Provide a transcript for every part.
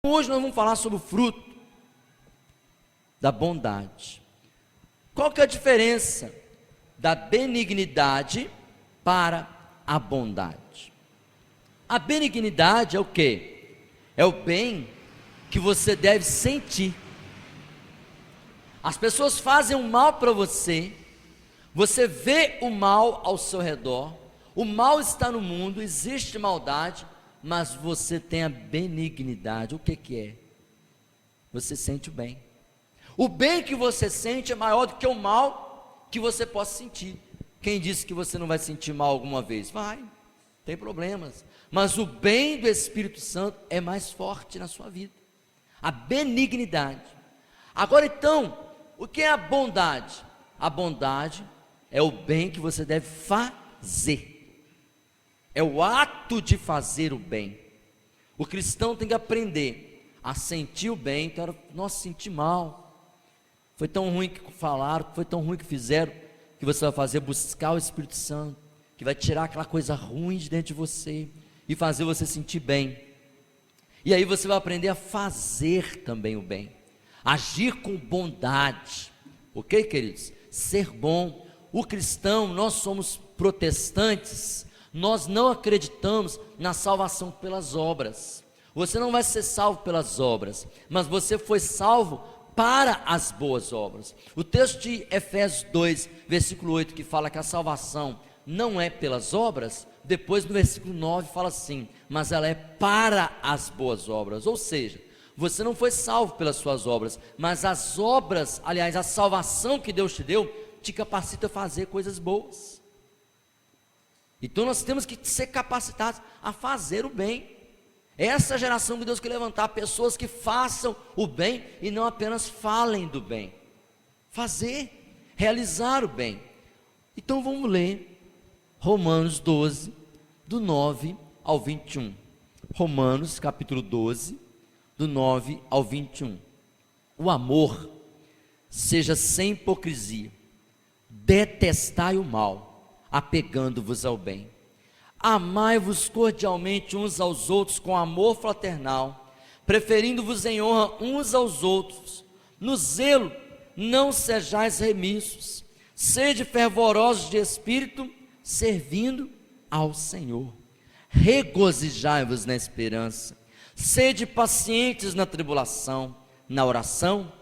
Hoje nós vamos falar sobre o fruto da bondade. Qual que é a diferença da benignidade para a bondade? A benignidade é o quê? É o bem que você deve sentir. As pessoas fazem o mal para você, você vê o mal ao seu redor, o mal está no mundo, existe maldade, mas você tem a benignidade. O que é? Você sente o bem. O bem que você sente é maior do que o mal que você possa sentir. Quem disse que você não vai sentir mal alguma vez? Vai, tem problemas, mas o bem do Espírito Santo é mais forte na sua vida. A benignidade. Agora então, o que é a bondade? A bondade é o bem que você deve fazer. É o ato de fazer o bem. O cristão tem que aprender a sentir o bem. Então, nossa, senti mal, foi tão ruim que falaram, foi tão ruim que fizeram, que você vai fazer, buscar o Espírito Santo, que vai tirar aquela coisa ruim de dentro de você, e fazer você sentir bem, e aí você vai aprender a fazer também o bem, agir com bondade, ok, queridos? Ser bom. O cristão, nós somos protestantes, nós não acreditamos na salvação pelas obras. Você não vai ser salvo pelas obras, mas você foi salvo para as boas obras. O texto de Efésios 2, versículo 8, que fala que a salvação não é pelas obras, depois no versículo 9 fala assim, mas ela é para as boas obras. Ou seja, você não foi salvo pelas suas obras, mas as obras, aliás, a salvação que Deus te deu, te capacita a fazer coisas boas. Então nós temos que ser capacitados a fazer o bem. Essa geração que Deus quer levantar, pessoas que façam o bem e não apenas falem do bem. Fazer, realizar o bem. Então vamos ler Romanos 12, do 9 ao 21. Romanos capítulo 12, do 9 ao 21. O amor seja sem hipocrisia, detestai o mal, apegando-vos ao bem. Amai-vos cordialmente uns aos outros com amor fraternal, preferindo-vos em honra uns aos outros. No zelo não sejais remissos, sede fervorosos de espírito, servindo ao Senhor. Regozijai-vos na esperança, sede pacientes na tribulação, na oração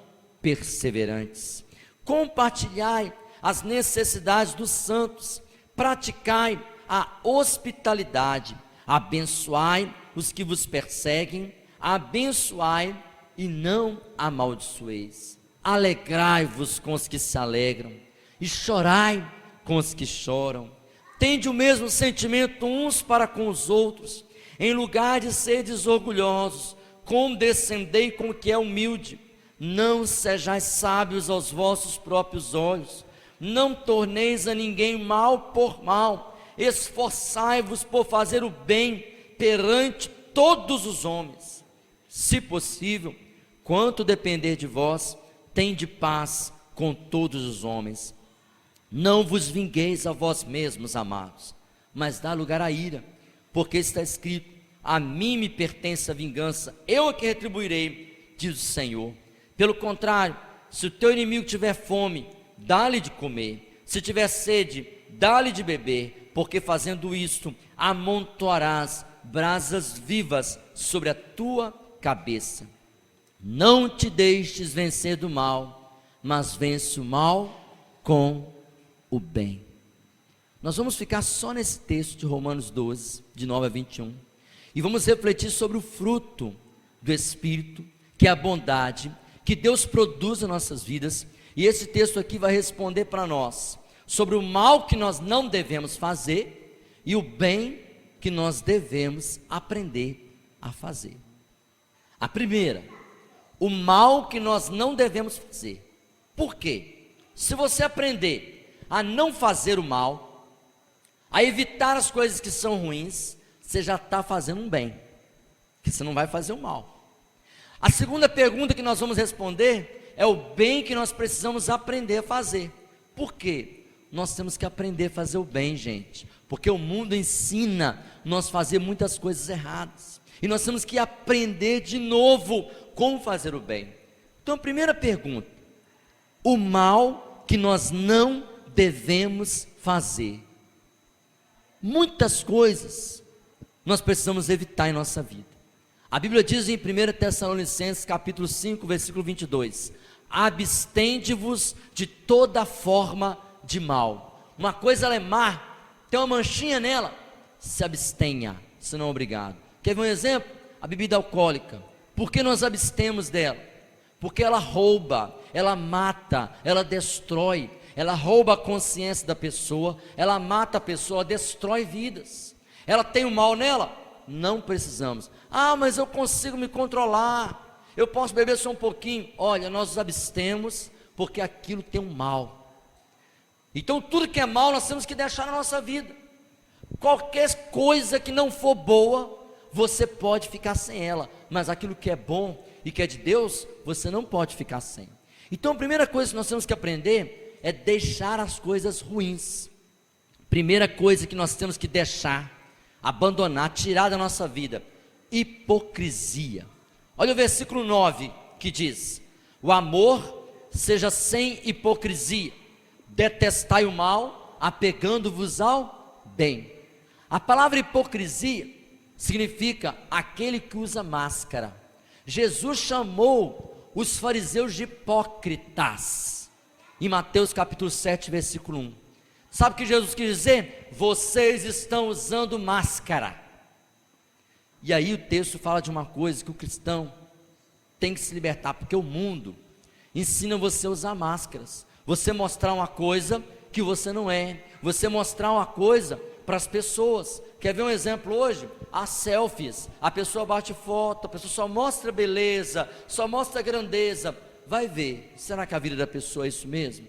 perseverantes. Compartilhai as necessidades dos santos, praticai a hospitalidade, abençoai os que vos perseguem, abençoai e não amaldiçoeis. Alegrai-vos com os que se alegram e chorai com os que choram. Tende o mesmo sentimento uns para com os outros. Em lugar de seres orgulhosos, condescendei com o que é humilde. Não sejais sábios aos vossos próprios olhos. Não torneis a ninguém mal por mal. Esforçai-vos por fazer o bem perante todos os homens. Se possível, quanto depender de vós, tende paz com todos os homens. Não vos vingueis a vós mesmos, amados, mas dá lugar à ira, porque está escrito: a mim me pertence a vingança, eu é que retribuirei, diz o Senhor. Pelo contrário, se o teu inimigo tiver fome, dá-lhe de comer, se tiver sede, dá-lhe de beber, porque fazendo isto, amontoarás brasas vivas sobre a tua cabeça. Não te deixes vencer do mal, mas vence o mal com o bem. Nós vamos ficar só nesse texto de Romanos 12, de 9 a 21, e vamos refletir sobre o fruto do Espírito, que é a bondade, que Deus produz em nossas vidas, e esse texto aqui vai responder para nós, sobre o mal que nós não devemos fazer, e o bem que nós devemos aprender a fazer. A primeira, o mal que nós não devemos fazer. Por quê? Se você aprender a não fazer o mal, a evitar as coisas que são ruins, você já está fazendo um bem, que você não vai fazer o mal. A segunda pergunta que nós vamos responder é o bem que nós precisamos aprender a fazer. Por quê? Nós temos que aprender a fazer o bem, gente, porque o mundo ensina nós a fazer muitas coisas erradas. E nós temos que aprender de novo como fazer o bem. Então, a primeira pergunta: o mal que nós não devemos fazer. Muitas coisas nós precisamos evitar em nossa vida. A Bíblia diz em 1 Tessalonicenses capítulo 5, versículo 22: abstende-vos de toda forma de mal. Uma coisa ela é má, tem uma manchinha nela, se abstenha, se não obrigado. Quer ver um exemplo? A bebida alcoólica. Por que nós abstemos dela? Porque ela rouba, ela mata, ela destrói, ela rouba a consciência da pessoa, ela mata a pessoa, destrói vidas. Ela tem o mal nela? Não precisamos. Ah, mas eu consigo me controlar, eu posso beber só um pouquinho. Olha, nós nos abstemos porque aquilo tem um mal. Então tudo que é mal nós temos que deixar na nossa vida. Qualquer coisa que não for boa, você pode ficar sem ela, mas aquilo que é bom e que é de Deus, você não pode ficar sem. Então a primeira coisa que nós temos que aprender é deixar as coisas ruins. Primeira coisa que nós temos que deixar, abandonar, tirar da nossa vida: hipocrisia. Olha o versículo 9 que diz: o amor seja sem hipocrisia, detestai o mal, apegando-vos ao bem. A palavra hipocrisia significa aquele que usa máscara. Jesus chamou os fariseus de hipócritas, em Mateus capítulo 7, versículo 1. Sabe o que Jesus quis dizer? Vocês estão usando máscara. E aí o texto fala de uma coisa que o cristão tem que se libertar, porque o mundo ensina você a usar máscaras, você mostrar uma coisa que você não é, você mostrar uma coisa para as pessoas. Quer ver um exemplo hoje? As selfies, a pessoa bate foto, a pessoa só mostra beleza, só mostra grandeza. Vai ver, será que a vida da pessoa é isso mesmo?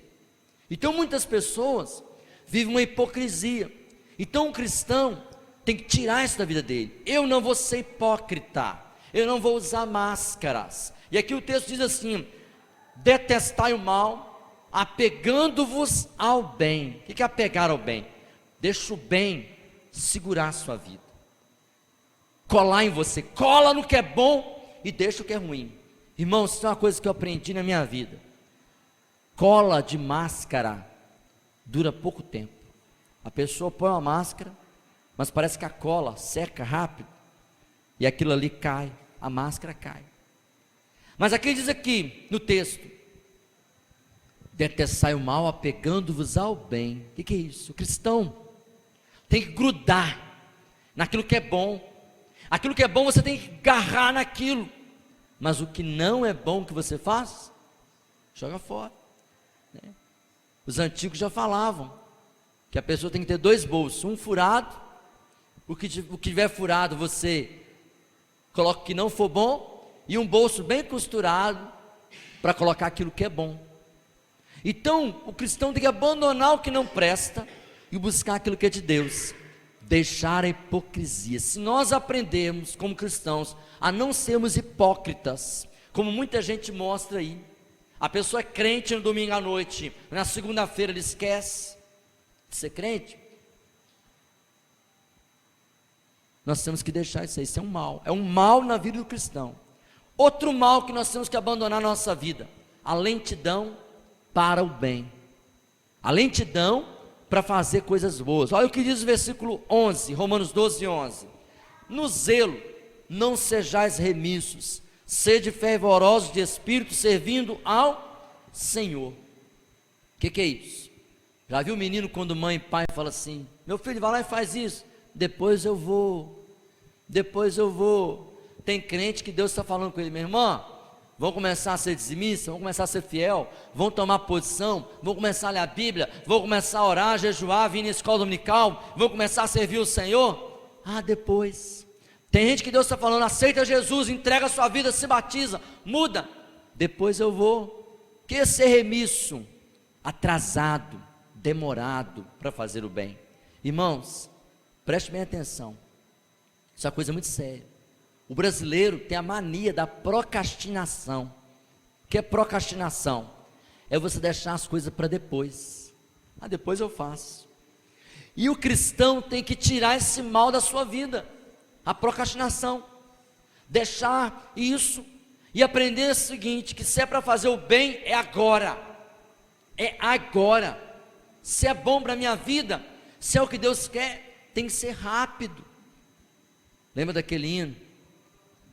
Então muitas pessoas vivem uma hipocrisia. Então o cristão tem que tirar isso da vida dele. Eu não vou ser hipócrita, eu não vou usar máscaras. E aqui o texto diz assim: detestai o mal, apegando-vos ao bem. O que é apegar ao bem? Deixa o bem segurar a sua vida, colar em você, cola no que é bom e deixa o que é ruim. Irmãos, isso é uma coisa que eu aprendi na minha vida: cola de máscara dura pouco tempo. A pessoa põe uma máscara, mas parece que a cola seca rápido, e aquilo ali cai, a máscara cai. Mas aqui diz aqui no texto: detestai o mal, apegando-vos ao bem. O que é isso? O cristão tem que grudar naquilo que é bom. Aquilo que é bom você tem que agarrar naquilo, mas o que não é bom que você faz, joga fora, né? Os antigos já falavam que a pessoa tem que ter dois bolsos, um furado, o que tiver furado você coloca o que não for bom, e um bolso bem costurado para colocar aquilo que é bom. Então o cristão tem que abandonar o que não presta e buscar aquilo que é de Deus, deixar a hipocrisia. Se nós aprendermos como cristãos a não sermos hipócritas, como muita gente mostra aí, a pessoa é crente no domingo à noite, na segunda-feira ele esquece de ser crente. Nós temos que deixar isso aí, isso é um mal na vida do cristão. Outro mal que nós temos que abandonar na nossa vida: a lentidão para o bem, a lentidão para fazer coisas boas. Olha o que diz o versículo 11, Romanos 12, 11: no zelo não sejais remissos, sede fervorosos de espírito, servindo ao Senhor. O que é isso? Já viu o menino quando mãe e pai falam assim: meu filho, vai lá e faz isso, depois eu vou. Tem crente que Deus está falando com ele: minha irmã, vão começar a ser dizimistas, vão começar a ser fiel, vão tomar posição, vão começar a ler a Bíblia, vão começar a orar, jejuar, vir na escola dominical, vão começar a servir o Senhor. Depois. Tem gente que Deus está falando: aceita Jesus, entrega a sua vida, se batiza, muda, depois eu vou. Que é ser remisso, atrasado, demorado para fazer o bem. Irmãos, preste bem atenção, isso é uma coisa muito séria. O brasileiro tem a mania da procrastinação. O que é procrastinação? É você deixar as coisas para depois. Depois eu faço. E o cristão tem que tirar esse mal da sua vida, a procrastinação. deixar isso e aprender o seguinte, que se é para fazer o bem, é agora. Se é bom para a minha vida, se é o que Deus quer, tem que ser rápido. Lembra daquele hino?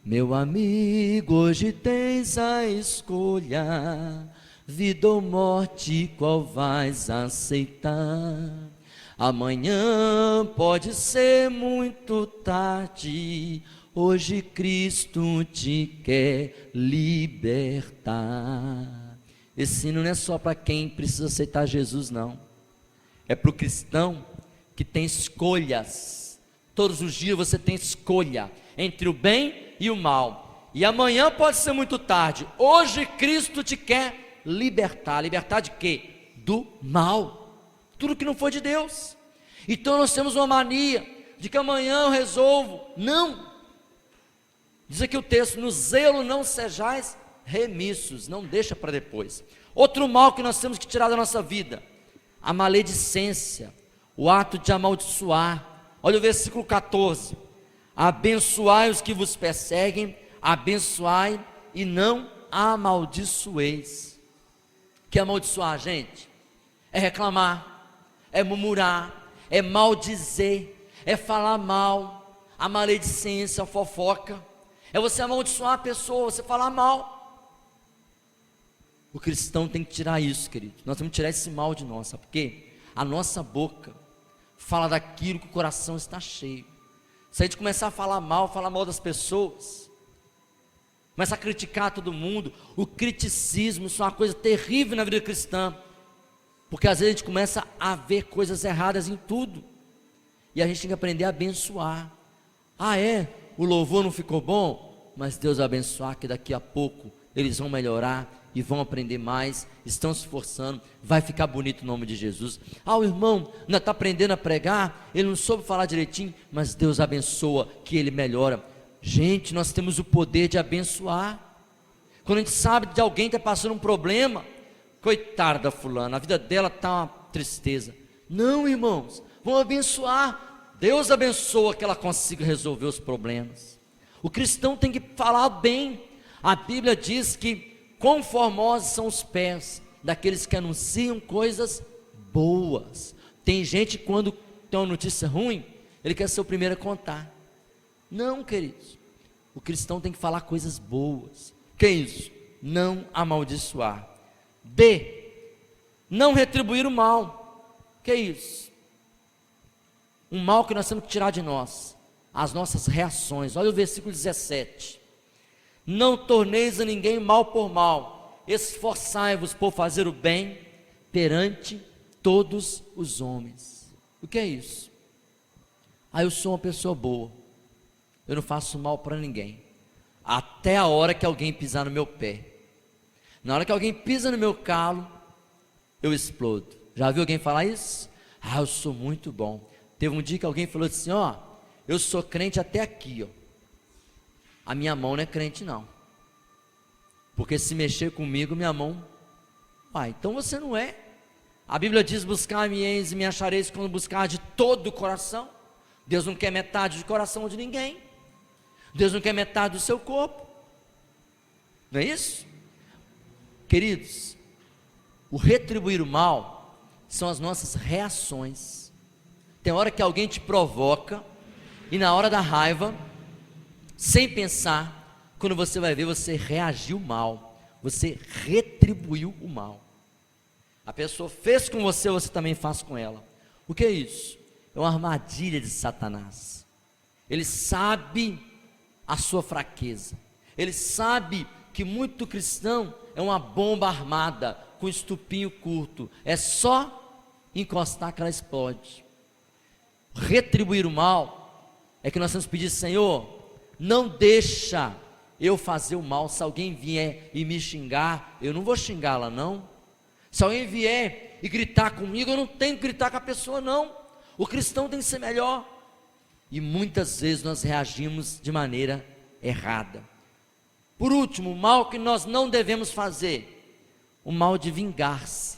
Meu amigo, hoje tens a escolha, vida ou morte, qual vais aceitar? Amanhã pode ser muito tarde, hoje Cristo te quer libertar. Esse hino não é só para quem precisa aceitar Jesus, não. É para o cristão que tem escolhas. Todos os dias você tem escolha entre o bem e o mal. E amanhã pode ser muito tarde. Hoje Cristo te quer libertar. Libertar de quê? Do mal. Tudo que não for de Deus. Então nós temos uma mania de que amanhã eu resolvo. Não. Diz aqui o texto: no zelo não sejais remissos. Não deixa para depois. Outro mal que nós temos que tirar da nossa vida: a maledicência, o ato de amaldiçoar. Olha o versículo 14: abençoai os que vos perseguem, abençoai e não amaldiçoeis. Que amaldiçoar, gente? É reclamar, é murmurar, é maldizer, é falar mal. A maledicência, a fofoca, é você amaldiçoar a pessoa, você falar mal. O cristão tem que tirar isso, querido. Nós temos que tirar esse mal de nós, sabe por quê? A nossa boca fala daquilo que o coração está cheio. Se a gente começar a falar mal das pessoas, começar a criticar todo mundo, o criticismo, isso é uma coisa terrível na vida cristã, porque às vezes a gente começa a ver coisas erradas em tudo, e a gente tem que aprender a abençoar. O louvor não ficou bom? Mas Deus vai abençoar, que daqui a pouco eles vão melhorar e vão aprender mais, estão se esforçando, vai ficar bonito o nome de Jesus. O irmão ainda está aprendendo a pregar, ele não soube falar direitinho, mas Deus abençoa, que ele melhora. Gente, nós temos o poder de abençoar. Quando a gente sabe de alguém que está passando um problema, coitada da fulana, a vida dela está uma tristeza. Não, irmãos, vamos abençoar. Deus abençoa que ela consiga resolver os problemas. O cristão tem que falar bem. A Bíblia diz que quão formosos são os pés daqueles que anunciam coisas boas. Tem gente que quando tem uma notícia ruim, ele quer ser o primeiro a contar. Não, queridos, o cristão tem que falar coisas boas. Que é isso? Não amaldiçoar. B, não retribuir o mal. Que é isso? Um mal que nós temos que tirar de nós, as nossas reações. Olha o versículo 17: não torneis a ninguém mal por mal, esforçai-vos por fazer o bem perante todos os homens. O que é isso? Eu sou uma pessoa boa, eu não faço mal para ninguém, até a hora que alguém pisar no meu pé. Na hora que alguém pisa no meu calo, eu explodo. Já viu alguém falar isso? Eu sou muito bom. Teve um dia que alguém falou assim: eu sou crente até aqui, a minha mão não é crente não, porque se mexer comigo, minha mão, então você não é. A Bíblia diz: buscar-me-eis e me achareis quando buscar de todo o coração. Deus não quer metade do coração de ninguém, Deus não quer metade do seu corpo, não é isso? Queridos, o retribuir o mal são as nossas reações. Tem hora que alguém te provoca, e na hora da raiva, sem pensar, quando você vai ver, você reagiu mal, você retribuiu o mal. A pessoa fez com você, você também faz com ela. O que é isso? É uma armadilha de Satanás. Ele sabe a sua fraqueza, ele sabe que muito cristão é uma bomba armada, com estupinho curto, é só encostar que ela explode. Retribuir o mal é que nós temos que pedir: Senhor, não deixa eu fazer o mal. Se alguém vier e me xingar, eu não vou xingá-la não. Se alguém vier e gritar comigo, eu não tenho que gritar com a pessoa não. O cristão tem que ser melhor. E muitas vezes nós reagimos de maneira errada. Por último, o mal que nós não devemos fazer, o mal de vingar-se.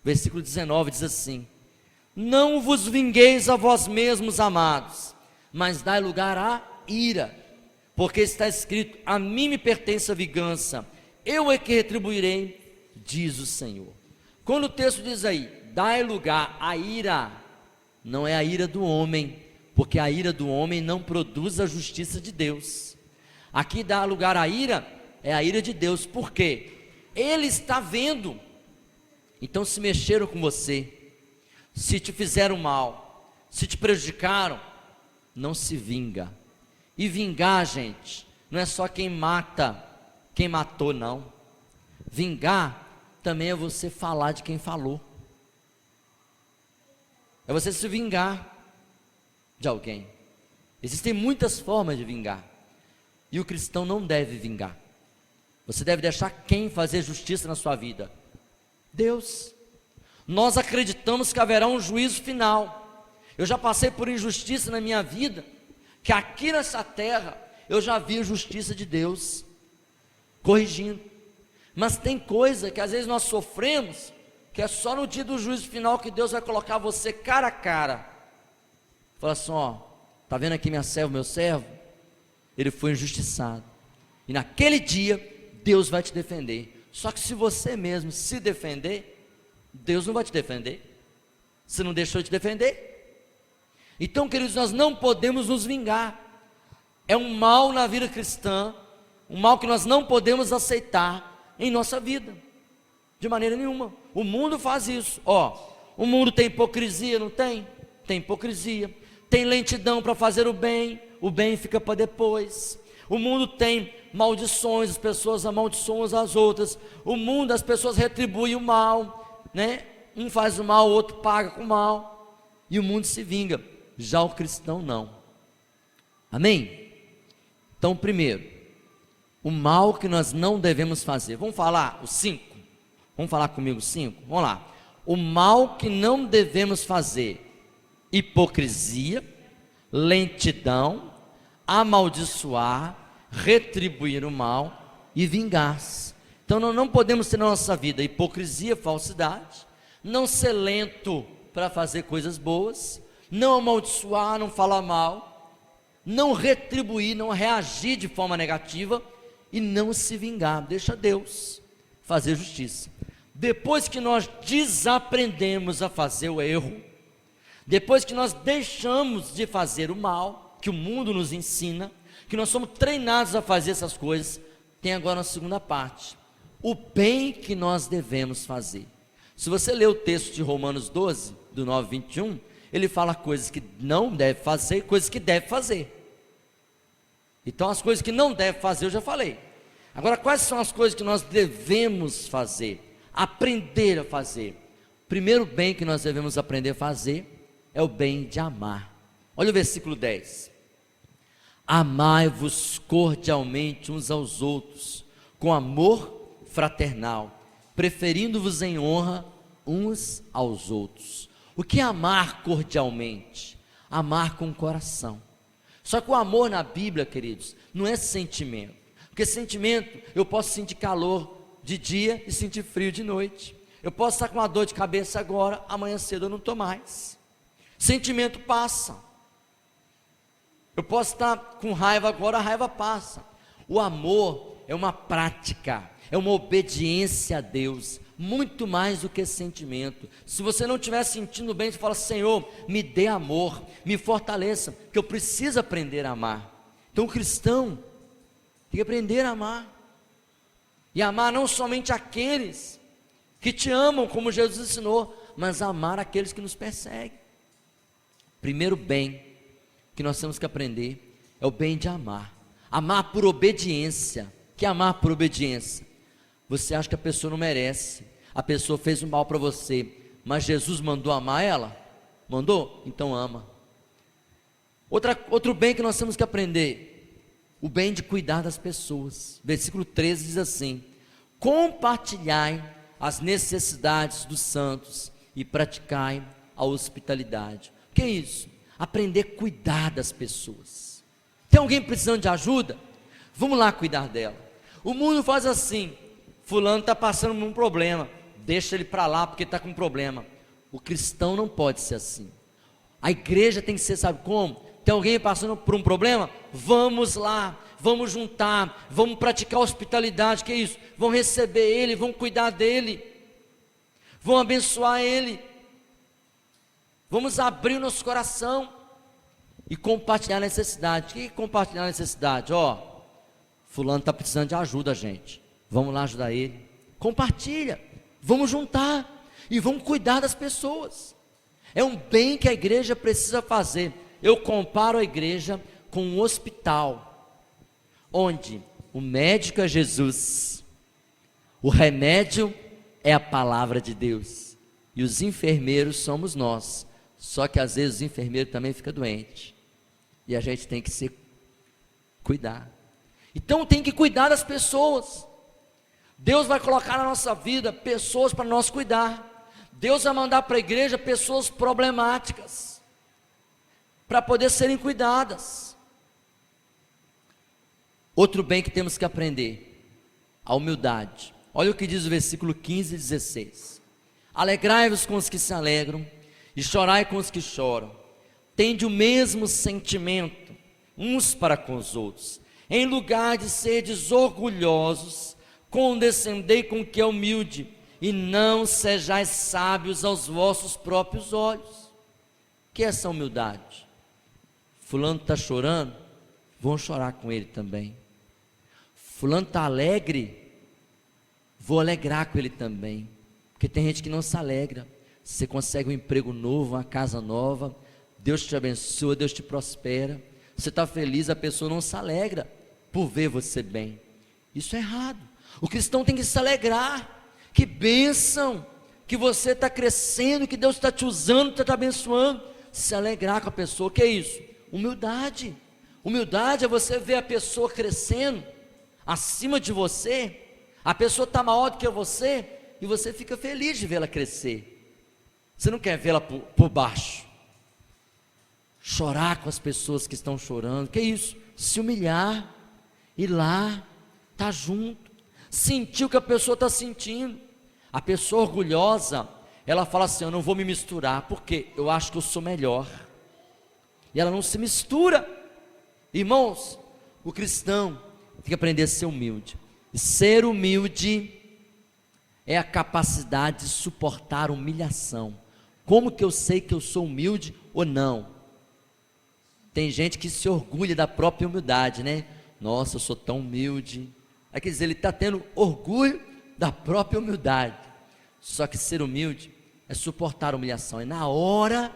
Versículo 19 diz assim: não vos vingueis a vós mesmos, amados, mas dai lugar à ira, porque está escrito: a mim me pertence a vingança, eu é que retribuirei, diz o Senhor. Quando o texto diz aí, dai lugar à ira, não é a ira do homem, porque a ira do homem não produz a justiça de Deus. Aqui dá lugar à ira, é a ira de Deus, por quê? Ele está vendo. Então, se mexeram com você, se te fizeram mal, se te prejudicaram, não se vinga. E vingar, gente, não é só quem mata, quem matou, não. Vingar também é você falar de quem falou. É você se vingar de alguém. Existem muitas formas de vingar, e o cristão não deve vingar. Você deve deixar quem fazer justiça na sua vida? Deus. Nós acreditamos que haverá um juízo final. Eu já passei por injustiça na minha vida, que aqui nessa terra eu já vi a justiça de Deus corrigindo. Mas tem coisa que às vezes nós sofremos, que é só no dia do juízo final que Deus vai colocar você cara a cara. Fala assim: ó, tá vendo aqui minha serva, meu servo? Ele foi injustiçado, e naquele dia Deus vai te defender. Só que se você mesmo se defender, Deus não vai te defender. Você não deixou de defender. Então, queridos, nós não podemos nos vingar. É um mal na vida cristã, um mal que nós não podemos aceitar em nossa vida, de maneira nenhuma. O mundo faz isso. Ó, o mundo tem hipocrisia, não tem? Tem hipocrisia. Tem lentidão para fazer o bem fica para depois. O mundo tem maldições, as pessoas amaldiçoam umas às outras. O mundo, as pessoas retribuem o mal, né? Um faz o mal, o outro paga com o mal, e o mundo se vinga. Já o cristão não. Amém? Então, primeiro, o mal que nós não devemos fazer. Vamos falar os 5? Vamos falar comigo 5? Vamos lá. O mal que não devemos fazer: hipocrisia, lentidão, amaldiçoar, retribuir o mal e vingar-se. Então nós não podemos ter na nossa vida hipocrisia, falsidade, não ser lento para fazer coisas boas, não amaldiçoar, não falar mal, não retribuir, não reagir de forma negativa e não se vingar. Deixa Deus fazer justiça. Depois que nós desaprendemos a fazer o erro, depois que nós deixamos de fazer o mal, que o mundo nos ensina, que nós somos treinados a fazer essas coisas, tem agora a segunda parte: o bem que nós devemos fazer. Se você ler o texto de Romanos 12, do 9 ao 21, ele fala coisas que não deve fazer e coisas que deve fazer. Então as coisas que não deve fazer eu já falei. Agora, quais são as coisas que nós devemos fazer, aprender a fazer? O primeiro bem que nós devemos aprender a fazer é o bem de amar. Olha o versículo 10: amai-vos cordialmente uns aos outros, com amor fraternal, preferindo-vos em honra uns aos outros. O que é amar cordialmente? Amar com o coração. Só que o amor na Bíblia, queridos, não é sentimento. Porque sentimento, eu posso sentir calor de dia e sentir frio de noite. Eu posso estar com uma dor de cabeça agora, amanhã cedo eu não estou mais. Sentimento passa. Eu posso estar com raiva agora, a raiva passa. O amor é uma prática, é uma obediência a Deus, muito mais do que sentimento. Se você não estiver sentindo bem, você fala: Senhor, me dê amor, me fortaleça, que eu preciso aprender a amar. Então o cristão tem que aprender a amar, e amar não somente aqueles que te amam, como Jesus ensinou, mas amar aqueles que nos perseguem. Primeiro bem que nós temos que aprender é o bem de amar. Amar por obediência. Que amar por obediência? Você acha que a pessoa não merece, a pessoa fez um mal para você, mas Jesus mandou amar ela? Mandou? Então ama. Outro bem que nós temos que aprender: o bem de cuidar das pessoas. Versículo 13 diz assim: compartilhai as necessidades dos santos e praticai a hospitalidade. O que é isso? Aprender a cuidar das pessoas. Tem alguém precisando de ajuda? Vamos lá cuidar dela. O mundo faz assim: fulano está passando por um problema, deixa ele para lá porque está com um problema. O cristão não pode ser assim. A igreja tem que ser, sabe como? tem alguém passando por um problema? Vamos lá, vamos juntar, vamos praticar hospitalidade, que é isso? Vão receber ele, vão cuidar dele, vão abençoar ele, vamos abrir o nosso coração e compartilhar a necessidade. O que é compartilhar a necessidade? Fulano está precisando de ajuda, gente, vamos lá ajudar ele. Compartilha, vamos juntar e vamos cuidar das pessoas. É um bem que a igreja precisa fazer. Eu comparo a igreja com um hospital, onde o médico é Jesus, o remédio é a palavra de Deus, e os enfermeiros somos nós. Só que às vezes o enfermeiro também fica doente, e a gente tem que se cuidar. Então tem que cuidar das pessoas. Deus vai colocar na nossa vida pessoas para nós cuidar. Deus vai mandar para a igreja pessoas problemáticas, para poder serem cuidadas. Outro bem que temos que aprender, a humildade. Olha o que diz o versículo 15 e 16. Alegrai-vos com os que se alegram, e chorai com os que choram. Tende o mesmo sentimento uns para com os outros. Em lugar de serdes orgulhosos, condescendei com o que é humilde, e não sejais sábios aos vossos próprios olhos. O que é essa humildade? Fulano está chorando, vão chorar com ele também. Fulano está alegre, vou alegrar com ele também. Porque tem gente que não se alegra. Você consegue um emprego novo, uma casa nova, Deus te abençoa, Deus te prospera, você está feliz, a pessoa não se alegra por ver você bem. Isso é errado. O cristão tem que se alegrar. Que bênção que você está crescendo, que Deus está te usando, está te abençoando. Se alegrar com a pessoa. O que é isso? Humildade. Humildade é você ver a pessoa crescendo acima de você. A pessoa está maior do que você, e você fica feliz de vê-la crescer. Você não quer vê-la por baixo. Chorar com as pessoas que estão chorando. Que é isso? Se humilhar, ir lá, estar junto, sentir o que a pessoa está sentindo. A pessoa orgulhosa, ela fala assim: eu não vou me misturar, porque eu acho que eu sou melhor. E ela não se mistura. Irmãos, o cristão tem que aprender a ser humilde. E ser humilde é a capacidade de suportar humilhação. Como que eu sei que eu sou humilde ou não? Tem gente que se orgulha da própria humildade, né? Nossa, eu sou tão humilde. Quer dizer, ele está tendo orgulho da própria humildade. Só que ser humilde é suportar a humilhação. É na hora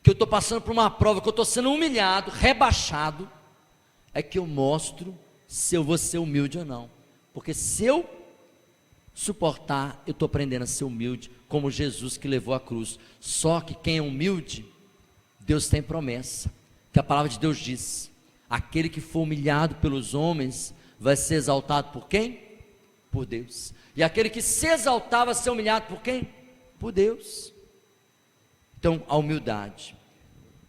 que eu estou passando por uma prova, que eu estou sendo humilhado, rebaixado, é que eu mostro se eu vou ser humilde ou não. Porque se eu suportar, eu estou aprendendo a ser humilde, como Jesus que levou a cruz. Só que quem é humilde, Deus tem promessa, que a palavra de Deus diz: aquele que for humilhado pelos homens vai ser exaltado por quem? Por Deus. E aquele que se exaltar vai ser humilhado por quem? Por Deus. Então, a humildade.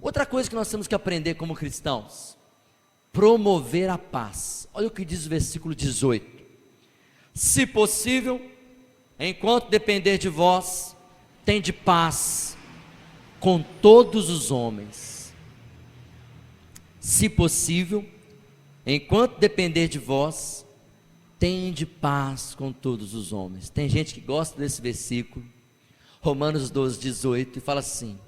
Outra coisa que nós temos que aprender como cristãos: promover a paz. Olha o que diz o versículo 18: se possível, enquanto depender de vós, tende paz com todos os homens. Se possível, enquanto depender de vós, tende paz com todos os homens. Tem gente que gosta desse versículo, Romanos 12, 18, e fala assim: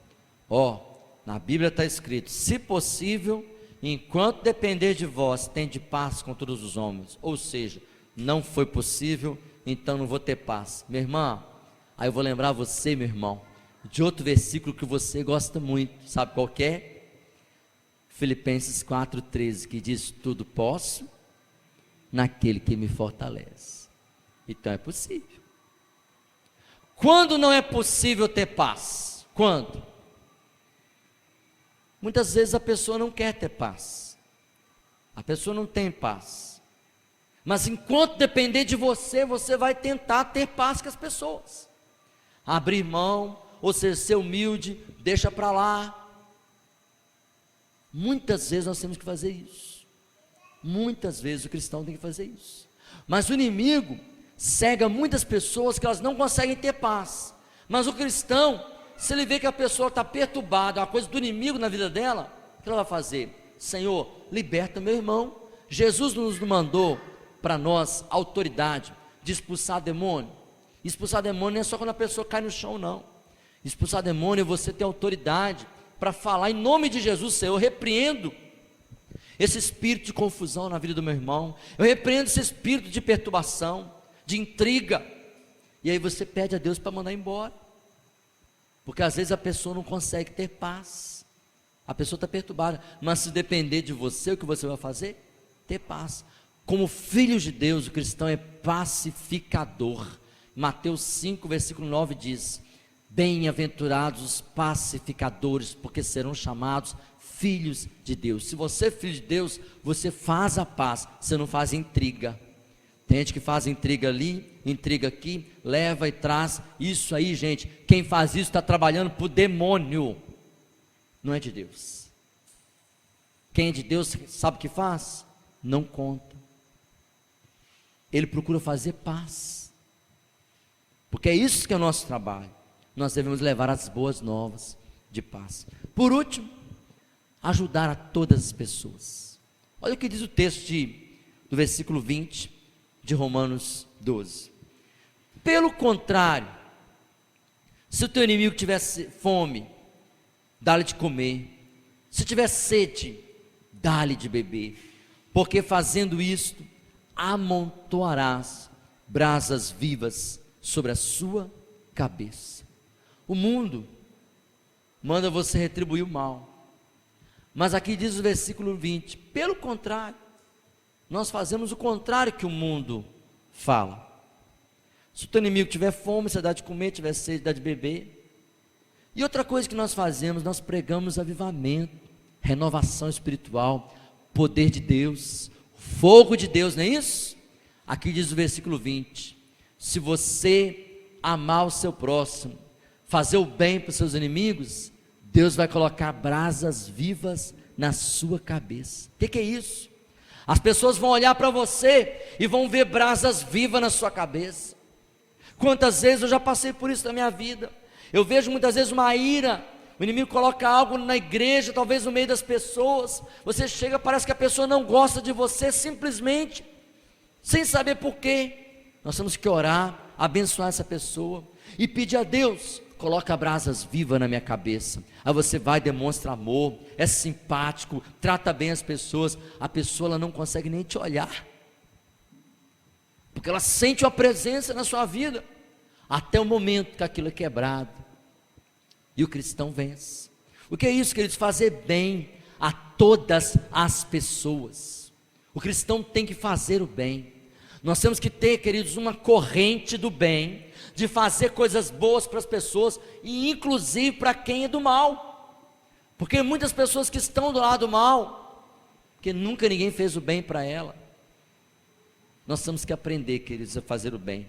na Bíblia está escrito: se possível, enquanto depender de vós, tende paz com todos os homens. Ou seja, não foi possível, então não vou ter paz. Minha irmã, aí eu vou lembrar você, meu irmão, de outro versículo que você gosta muito. Sabe qual que é? Filipenses 4,13, que diz: tudo posso naquele que me fortalece. Então é possível. Quando não é possível ter paz? Quando? Muitas vezes a pessoa não quer ter paz, a pessoa não tem paz, mas enquanto depender de você, você vai tentar ter paz com as pessoas, abrir mão, ou seja, ser humilde, deixa para lá. Muitas vezes nós temos que fazer isso, muitas vezes o cristão tem que fazer isso, mas o inimigo cega muitas pessoas que elas não conseguem ter paz. Mas o cristão, se ele vê que a pessoa está perturbada, é uma coisa do inimigo na vida dela, que ela vai fazer? Senhor, liberta meu irmão. Jesus nos mandou para nós autoridade de expulsar demônio. Expulsar demônio não é só quando a pessoa cai no chão, não. Expulsar demônio é você ter autoridade para falar em nome de Jesus. Senhor, eu repreendo esse espírito de confusão na vida do meu irmão, eu repreendo esse espírito de perturbação, de intriga. E aí você pede a Deus para mandar embora, porque às vezes a pessoa não consegue ter paz, a pessoa está perturbada, mas se depender de você, o que você vai fazer? Ter paz. Como filhos de Deus, o cristão é pacificador. Mateus 5, versículo 9 diz: bem-aventurados os pacificadores, porque serão chamados filhos de Deus. Se você é filho de Deus, você faz a paz, você não faz intriga. Tem gente que faz intriga ali, intriga aqui, leva e traz. Isso aí, gente, quem faz isso está trabalhando para o demônio, não é de Deus. Quem é de Deus sabe o que faz? Não conta. Ele procura fazer paz, porque é isso que é o nosso trabalho. Nós devemos levar as boas novas de paz. Por último, ajudar a todas as pessoas. Olha o que diz o texto do versículo 20 de Romanos 12. Pelo contrário, se o teu inimigo tivesse fome, dá-lhe de comer. Se tiver sede, dá-lhe de beber. Porque fazendo isto, amontoarás brasas vivas sobre a sua cabeça. O mundo manda você retribuir o mal, mas aqui diz o versículo 20, pelo contrário, nós fazemos o contrário que o mundo fala. Se o teu inimigo tiver fome, você dá de comer, tiver sede, dá de beber. E outra coisa que nós fazemos, nós pregamos avivamento, renovação espiritual, poder de Deus, fogo de Deus, não é isso? Aqui diz o versículo 20, se você amar o seu próximo, fazer o bem para os seus inimigos, Deus vai colocar brasas vivas na sua cabeça. O que é isso? As pessoas vão olhar para você e vão ver brasas vivas na sua cabeça. Quantas vezes eu já passei por isso na minha vida? Eu vejo muitas vezes uma ira, o inimigo coloca algo na igreja, talvez no meio das pessoas, você chega, parece que a pessoa não gosta de você, simplesmente, sem saber porquê. Nós temos que orar, abençoar essa pessoa e pedir a Deus, coloca brasas vivas na minha cabeça. Aí você vai, demonstra amor, é simpático, trata bem as pessoas. A pessoa ela não consegue nem te olhar, porque ela sente uma presença na sua vida, até o momento que aquilo é quebrado, e o cristão vence. O que é isso, queridos? Fazer bem a todas as pessoas. O cristão tem que fazer o bem. Nós temos que ter, queridos, uma corrente do bem, de fazer coisas boas para as pessoas, e inclusive para quem é do mal, porque muitas pessoas que estão do lado do mal, porque nunca ninguém fez o bem para ela. Nós temos que aprender, queridos, a fazer o bem.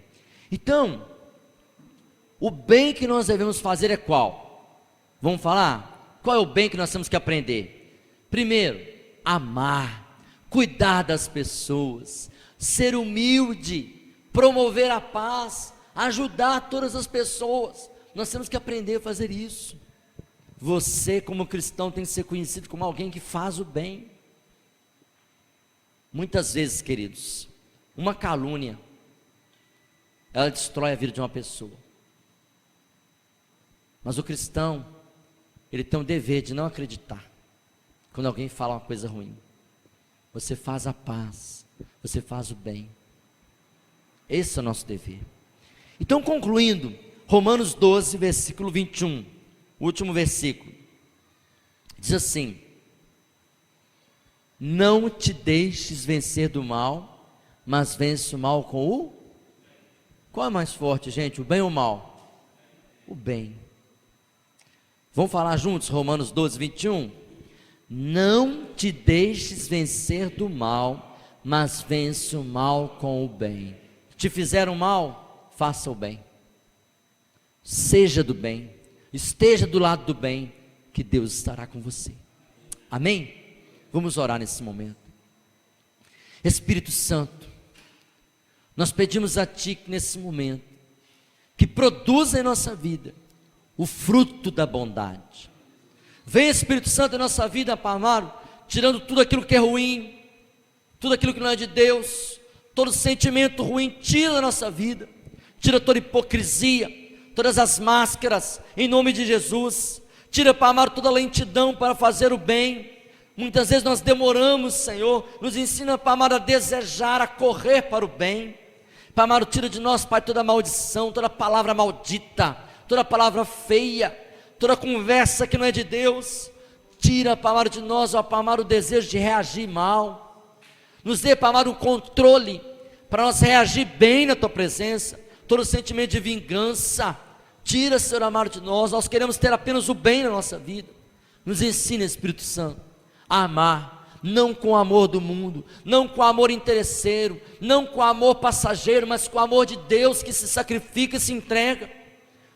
Então, o bem que nós devemos fazer é qual? Vamos falar? Qual é o bem que nós temos que aprender? Primeiro, amar, cuidar das pessoas, ser humilde, promover a paz, ajudar todas as pessoas. Nós temos que aprender a fazer isso. Você, como cristão, tem que ser conhecido como alguém que faz o bem. Muitas vezes, queridos, uma calúnia, ela destrói a vida de uma pessoa. Mas o cristão, ele tem o dever de não acreditar quando alguém fala uma coisa ruim. Você faz a paz, você faz o bem. Esse é o nosso dever. Então, concluindo, Romanos 12, versículo 21, o último versículo, diz assim: não te deixes vencer do mal, mas vence o mal com o... Qual é mais forte, gente, o bem ou o mal? O bem. Vamos falar juntos, Romanos 12, 21? Não te deixes vencer do mal, mas vence o mal com o bem. Te fizeram mal, faça o bem. Seja do bem, esteja do lado do bem, que Deus estará com você. Amém? Vamos orar nesse momento. Espírito Santo, nós pedimos a Ti que nesse momento, que produza em nossa vida o fruto da bondade. Vem Espírito Santo em nossa vida, Pai amado, tirando tudo aquilo que é ruim, tudo aquilo que não é de Deus, todo sentimento ruim, tira da nossa vida, tira toda hipocrisia, todas as máscaras, em nome de Jesus. Tira, Pai amado, toda lentidão para fazer o bem. Muitas vezes nós demoramos, Senhor. Nos ensina, Pai amado, a desejar, a correr para o bem. Pai amado, tira de nós, Pai, toda maldição, toda palavra maldita, toda palavra feia, toda conversa que não é de Deus. Tira, Pai amado, de nós, ó Pai amado, o desejo de reagir mal. Nos dê, Pai amado, um controle para nós reagir bem na Tua presença. Todo sentimento de vingança, tira, Senhor amado, de nós queremos ter apenas o bem na nossa vida. Nos ensina, Espírito Santo, a amar, não com o amor do mundo, não com o amor interesseiro, não com o amor passageiro, mas com o amor de Deus que se sacrifica e se entrega.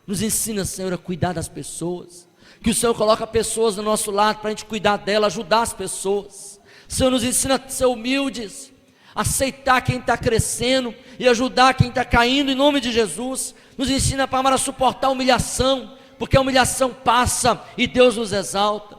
Nos ensina, Senhor, a cuidar das pessoas, que o Senhor coloca pessoas do nosso lado para a gente cuidar delas, ajudar as pessoas. Senhor, nos ensina a ser humildes, aceitar quem está crescendo e ajudar quem está caindo, em nome de Jesus. Nos ensina, Pai amado, a suportar a humilhação, porque a humilhação passa e Deus nos exalta.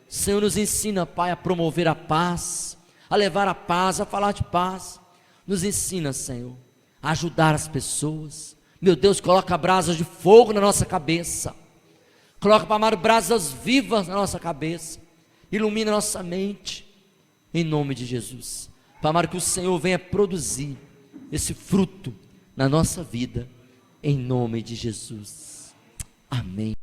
Senhor, nos ensina, Pai, a promover a paz, a levar a paz, a falar de paz. Nos ensina, Senhor, a ajudar as pessoas. Meu Deus, coloca brasas de fogo na nossa cabeça, coloca, Pai amado, brasas vivas na nossa cabeça, ilumina nossa mente, em nome de Jesus. Pai amado, que o Senhor venha produzir esse fruto na nossa vida, em nome de Jesus. Amém.